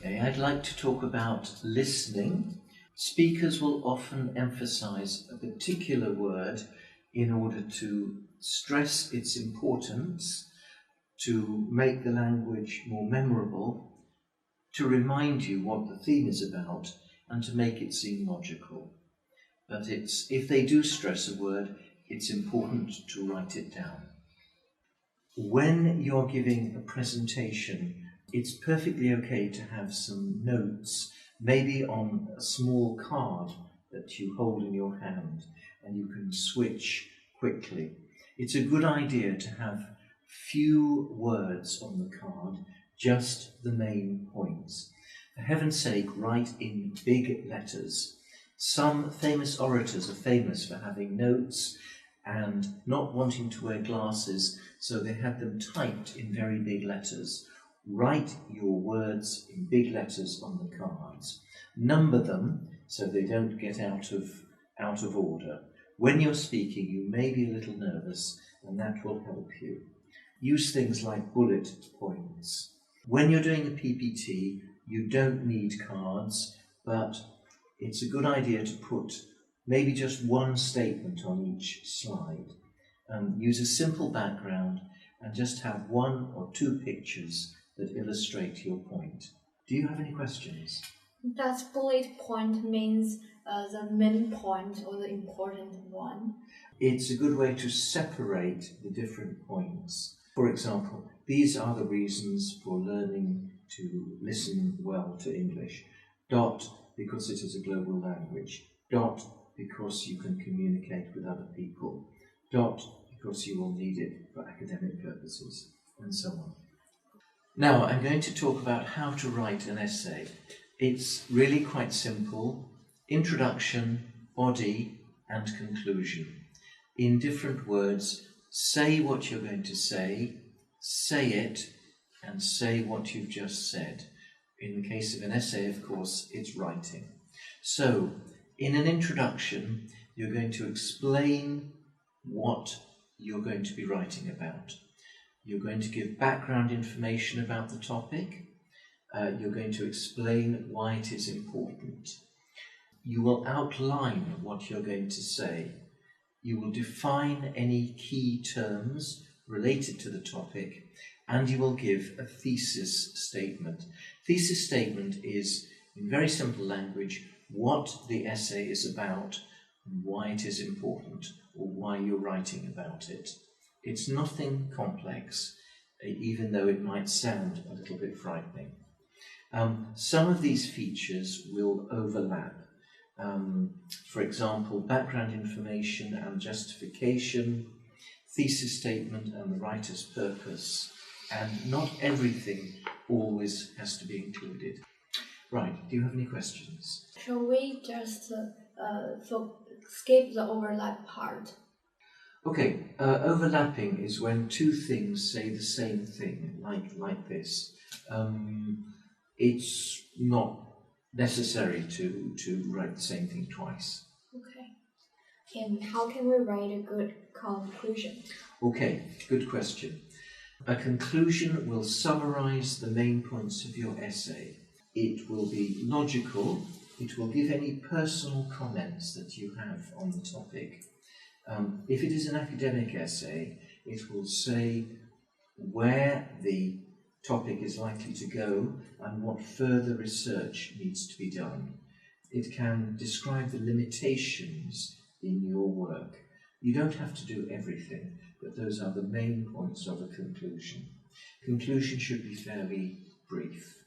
Okay, I'd like to talk about listening. Speakers will often emphasize a particular word in order to stress its importance, to make the language more memorable, to remind you what the theme is about, and to make it seem logical. But if they do stress a word, it's important to write it down. When you're giving a presentation, it's perfectly okay to have some notes, maybe on a small card that you hold in your hand, and you can switch quickly. It's a good idea to have few words on the card, just the main points. For heaven's sake, write in big letters. Some famous orators are famous for having notes and not wanting to wear glasses, so they had them typed in very big letters. Write your words in big letters on the cards. Number them so they don't get out of order. When you're speaking, you may be a little nervous, and that will help you. Use things like bullet points. When you're doing a PPT, you don't need cards, but it's a good idea to put maybe just one statement on each slide. Use a simple background and just have one or two pictures that illustrate your point. Do you have any questions? Does bullet point means the main point or the important one? It's a good way to separate the different points. For example, these are the reasons for learning to listen well to English. Dot, because it is a global language. Dot, because you can communicate with other people. Dot, because you will need it for academic purposes, and so on. Now, I'm going to talk about how to write an essay. It's really quite simple. Introduction, body, and conclusion. In different words, say what you're going to say it, and say what you've just said. In the case of an essay, of course, it's writing. So, in an introduction, you're going to explain what you're going to be writing about. You're going to give background information about the topic. You're going to explain why it is important. You will outline what you're going to say. You will define any key terms related to the topic, and you will give a thesis statement. Thesis statement is, in very simple language, what the essay is about and why it is important, or why you're writing about it. It's nothing complex, even though it might sound a little bit frightening. Some of these features will overlap. For example, background information and justification, thesis statement and the writer's purpose, and not everything always has to be included. Right, do you have any questions? Shall we just skip the overlap part? Okay, overlapping is when two things say the same thing, like this. It's not necessary to write the same thing twice. Okay. And how can we write a good conclusion? Okay, good question. A conclusion will summarize the main points of your essay. It will be logical. It will give any personal comments that you have on the topic. If it is an academic essay, it will say where the topic is likely to go and what further research needs to be done. It can describe the limitations in your work. You don't have to do everything, but those are the main points of a conclusion. Conclusion should be fairly brief.